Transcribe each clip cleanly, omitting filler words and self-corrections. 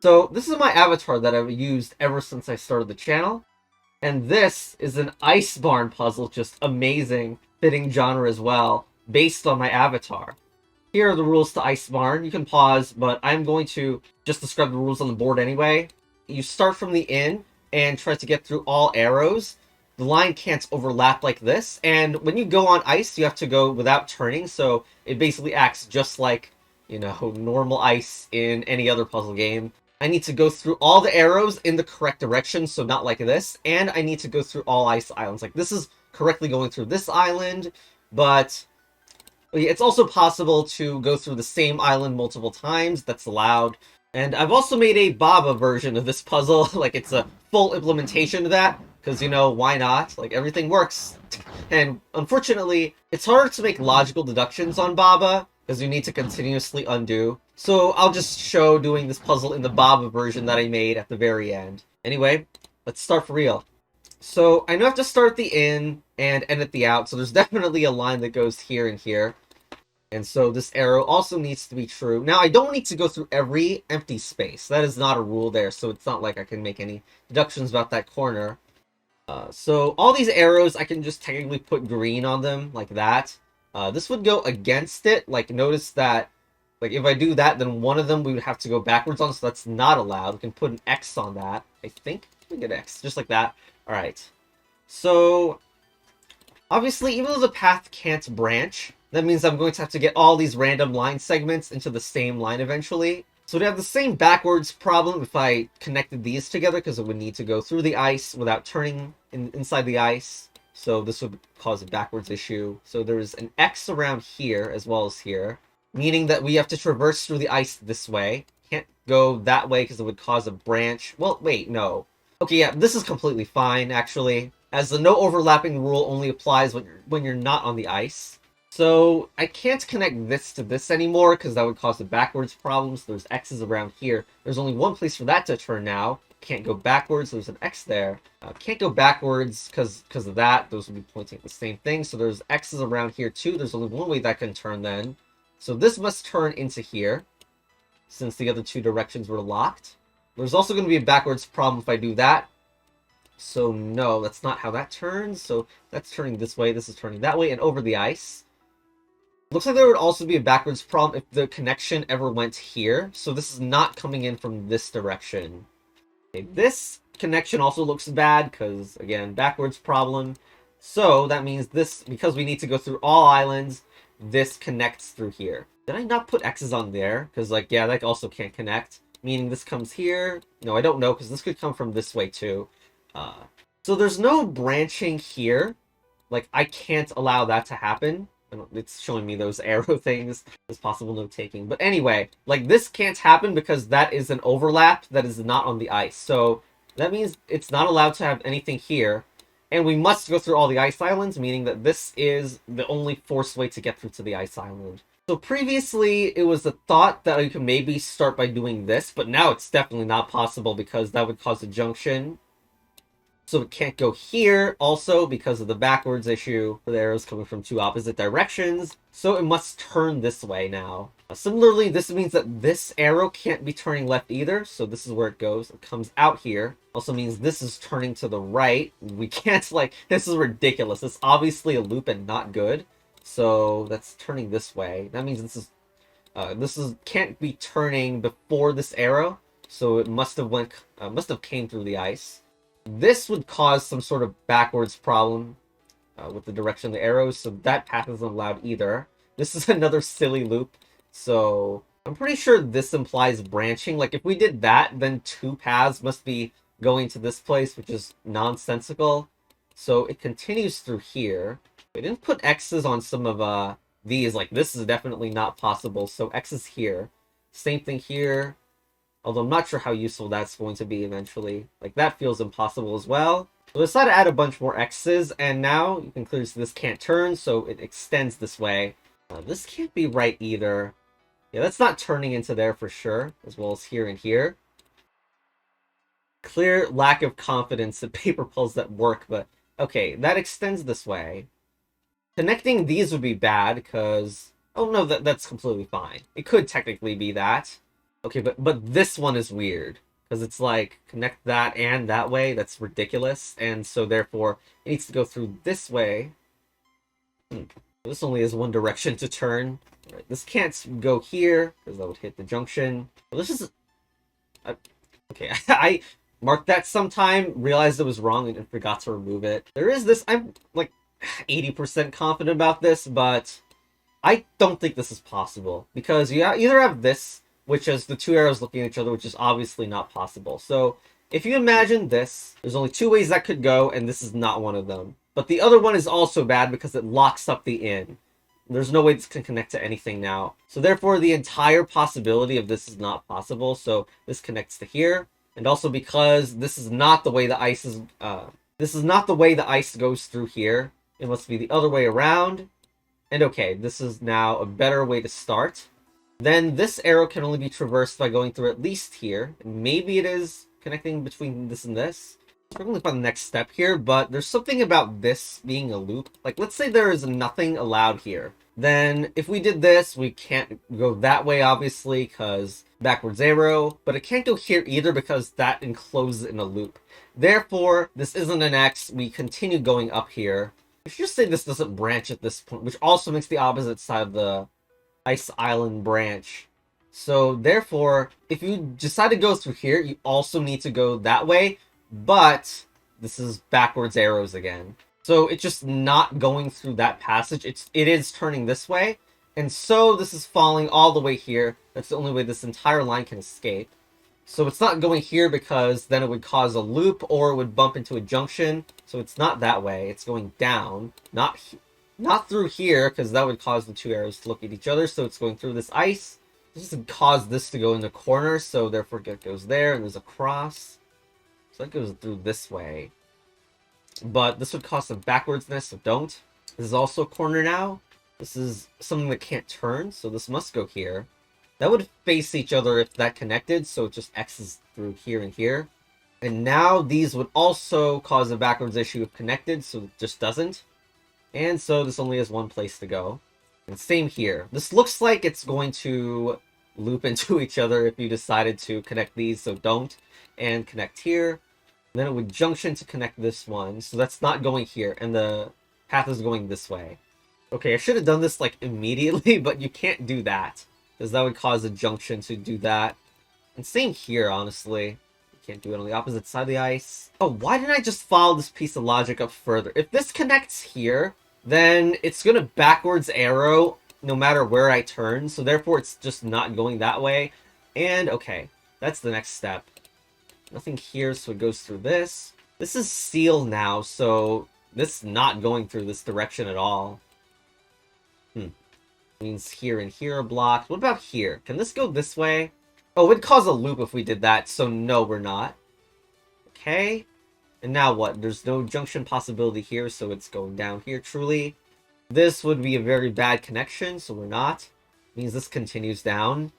So this is my avatar that I've used ever since I started the channel. And this is an Ice Barn puzzle, just amazing, fitting genre as well, based on my avatar. Here are the rules to Ice Barn. You can pause, but I'm going to just describe the rules on the board anyway. You start from the inn and try to get through all arrows. The line can't overlap like this, and when you go on ice, you have to go without turning, so it basically acts just like, normal ice in any other puzzle game. I need to go through all the arrows in the correct direction, so not like this, and I need to go through all ice islands. Like, this is correctly going through this island, but it's also possible to go through the same island multiple times. That's allowed. And I've also made a Baba version of this puzzle. Like, it's a full implementation of that. Because, why not? Like, everything works. And unfortunately, it's harder to make logical deductions on Baba, because you need to continuously undo. So I'll just show doing this puzzle in the Baba version that I made at the very end. Anyway, let's start for real. So I know I have to start at the in and end at the out, so there's definitely a line that goes here and here. And so this arrow also needs to be true. Now, I don't need to go through every empty space. That is not a rule there, so it's not like I can make any deductions about that corner. So all these arrows, I can just technically put green on them, like that. This would go against it. Like, notice that, like, if I do that, then one of them we would have to go backwards on, so that's not allowed. We can put an X on that, I think. We get X, just like that. Alright. So, obviously, even though the path can't branch, that means I'm going to have to get all these random line segments into the same line eventually. So to have the same backwards problem if I connected these together, because it would need to go through the ice without turning inside the ice. So this would cause a backwards issue. So there's an X around here as well as here, meaning that we have to traverse through the ice this way. Can't go that way because it would cause a branch. Well, wait, no. Okay, yeah, this is completely fine, actually, as the no overlapping rule only applies when you're not on the ice. So I can't connect this to this anymore because that would cause the backwards problems. There's X's around here. There's only one place for that to turn now. Can't go backwards. There's an X there. Can't go backwards because of that. Those would be pointing at the same thing. So there's X's around here too. There's only one way that can turn then. So this must turn into here since the other two directions were locked. There's also going to be a backwards problem if I do that. So no, that's not how that turns. So that's turning this way. This is turning that way and over the ice. Looks like there would also be a backwards problem if the connection ever went here. So this is not coming in from this direction. Okay, this connection also looks bad because, again, backwards problem. So that means this, because we need to go through all islands, this connects through here. Did I not put X's on there? Because, like, yeah, that also can't connect. Meaning this comes here. No, I don't know, because this could come from this way, too. So there's no branching here. Like, I can't allow that to happen. It's showing me those arrow things. There's possible note taking. But anyway, like, this can't happen because that is an overlap that is not on the ice. So that means it's not allowed to have anything here. And we must go through all the ice islands, meaning that this is the only forced way to get through to the ice island. So previously, it was a thought that you could maybe start by doing this, but now it's definitely not possible because that would cause a junction. So it can't go here, also, because of the backwards issue. The arrows coming from two opposite directions. So it must turn this way now. Similarly, this means that this arrow can't be turning left either. So this is where it goes. It comes out here. Also means this is turning to the right. We can't, like, this is ridiculous. It's obviously a loop and not good. So that's turning this way. That means this can't be turning before this arrow. So it must have came through the ice. This would cause some sort of backwards problem with the direction of the arrows, so that path isn't allowed either. This is another silly loop, so I'm pretty sure this implies branching. Like, if we did that, then two paths must be going to this place, which is nonsensical. So it continues through here. We didn't put X's on some of these. Like, this is definitely not possible, so X is here. Same thing here. Although I'm not sure how useful that's going to be eventually. Like, that feels impossible as well. So I decided to add a bunch more X's, and now you can clearly see this can't turn, so it extends this way. This can't be right either. Yeah, that's not turning into there for sure, as well as here and here. Clear lack of confidence in paper pulls that work, but okay, that extends this way. Connecting these would be bad, because... Oh no, that's completely fine. It could technically be that. Okay, but this one is weird. Because it's like, connect that and that way. That's ridiculous. And so therefore, it needs to go through this way. This only has one direction to turn. Right, this can't go here, because that would hit the junction. Well, this is... okay, I marked that sometime, realized it was wrong, and forgot to remove it. There is this... I'm, like, 80% confident about this, but I don't think this is possible. Because you either have this, which is the two arrows looking at each other, which is obviously not possible. So, if you imagine this, there's only two ways that could go, and this is not one of them. But the other one is also bad because it locks up the in. There's no way this can connect to anything now. So therefore, the entire possibility of this is not possible. So this connects to here. And also because this is not the way the ice is... this is not the way the ice goes through here. It must be the other way around. And okay, this is now a better way to start. Then this arrow can only be traversed by going through at least here. And maybe it is connecting between this and this. I'm going to find the next step here, but there's something about this being a loop. Like, let's say there is nothing allowed here. Then, if we did this, we can't go that way, obviously, because backwards arrow. But it can't go here either, because that encloses in a loop. Therefore, this isn't an X. We continue going up here. I should just say this doesn't branch at this point, which also makes the opposite side of the Ice Island branch. So, therefore, if you decide to go through here, you also need to go that way. But this is backwards arrows again. So it's just not going through that passage. It is turning this way. And so this is falling all the way here. That's the only way this entire line can escape. So it's not going here because then it would cause a loop or it would bump into a junction. So it's not that way. It's going down. Not through here because that would cause the two arrows to look at each other. So it's going through this ice. This would cause this to go in the corner. So therefore it goes there and there's a cross. So that goes through this way. But this would cause some backwardsness, so don't. This is also a corner now. This is something that can't turn, so this must go here. That would face each other if that connected, so it just X's through here and here. And now these would also cause a backwards issue if connected, so it just doesn't. And so this only has one place to go. And same here. This looks like it's going to loop into each other if you decided to connect these, so don't. And connect here. Then it would junction to connect this one. So that's not going here. And the path is going this way. Okay, I should have done this like immediately, but you can't do that. Because that would cause a junction to do that. And same here, honestly. You can't do it on the opposite side of the ice. Oh, why didn't I just follow this piece of logic up further? If this connects here, then it's going to backwards arrow no matter where I turn. So therefore, it's just not going that way. And okay, that's the next step. Nothing here, so it goes through this. This is sealed now, so this is not going through this direction at all. Means here and here are blocked. What about here? Can this go this way? Oh, it would cause a loop if we did that, so no, we're not. Okay. And now what? There's no junction possibility here, so it's going down here, truly. This would be a very bad connection, so we're not. Means this continues down.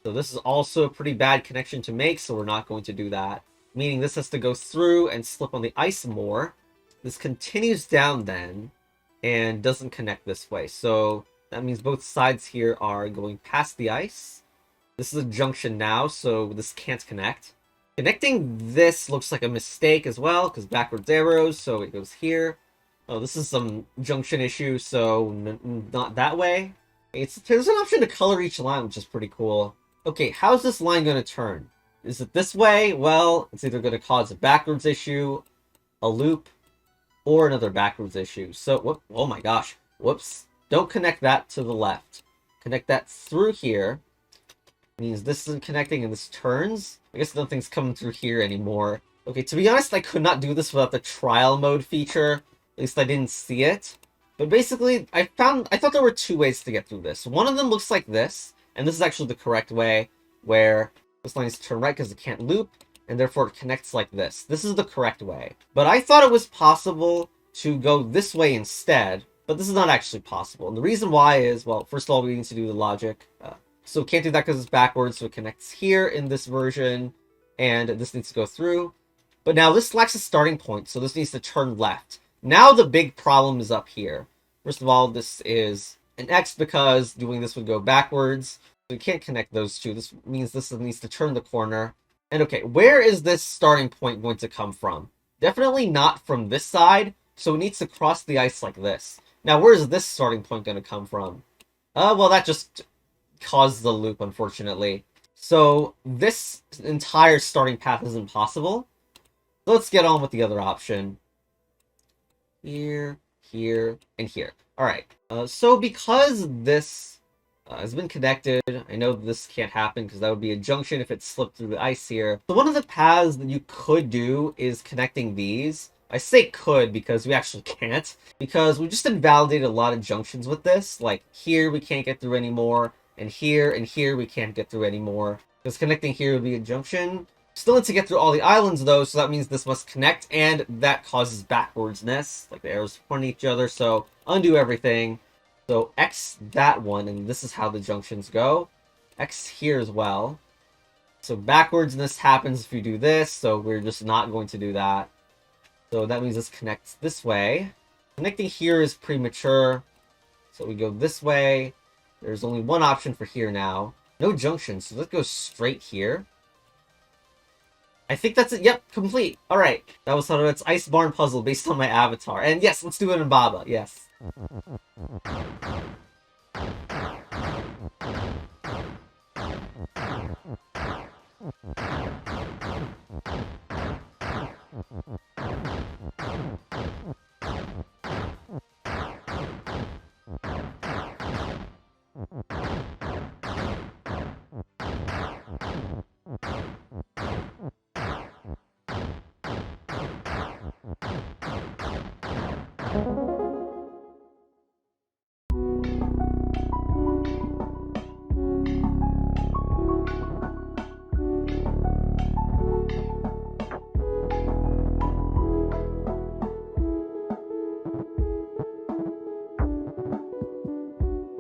So this is also a pretty bad connection to make, so we're not going to do that. Meaning this has to go through and slip on the ice more. This continues down then, and doesn't connect this way. So that means both sides here are going past the ice. This is a junction now, so this can't connect. Connecting this looks like a mistake as well, because backwards arrows, so it goes here. Oh, this is some junction issue, so not that way. There's an option to color each line, which is pretty cool. Okay, how's this line going to turn? Is it this way? Well, it's either going to cause a backwards issue, a loop, or another backwards issue. So, oh my gosh. Whoops. Don't connect that to the left. Connect that through here. Means this isn't connecting and this turns. I guess nothing's coming through here anymore. Okay, to be honest, I could not do this without the trial mode feature. At least I didn't see it. But basically, I thought there were two ways to get through this. One of them looks like this. And this is actually the correct way, where this line needs to turn right because it can't loop, and therefore it connects like this. This is the correct way. But I thought it was possible to go this way instead, but this is not actually possible. And the reason why is, well, first of all, we need to do the logic. So we can't do that because it's backwards, so it connects here in this version, and this needs to go through. But now this lacks a starting point, so this needs to turn left. Now the big problem is up here. First of all, this is an X because doing this would go backwards. We can't connect those two. This means this needs to turn the corner. And okay, where is this starting point going to come from? Definitely not from this side, so it needs to cross the ice like this. Now, where is this starting point going to come from? Well, that just caused the loop, unfortunately. So this entire starting path is impossible. So let's get on with the other option. Here, here, and here. Alright, so because this has been connected, I know this can't happen because that would be a junction if it slipped through the ice here. So one of the paths that you could do is connecting these. I say could because we actually can't, because we just invalidated a lot of junctions with this. Like here we can't get through anymore, and here we can't get through anymore. Because connecting here would be a junction. Still need to get through all the islands though, so that means this must connect, and that causes backwardsness. Like the arrows pointing at each other, so undo everything. So X that one, and this is how the junctions go. X here as well. So backwardsness happens if you do this, so we're just not going to do that. So that means this connects this way. Connecting here is premature, so we go this way. There's only one option for here now. No junctions, so let's go straight here. I think that's it. Yep, complete. Alright. That was Sodowit's Ice Barn puzzle based on my avatar. And yes, let's do it in Baba. Yes.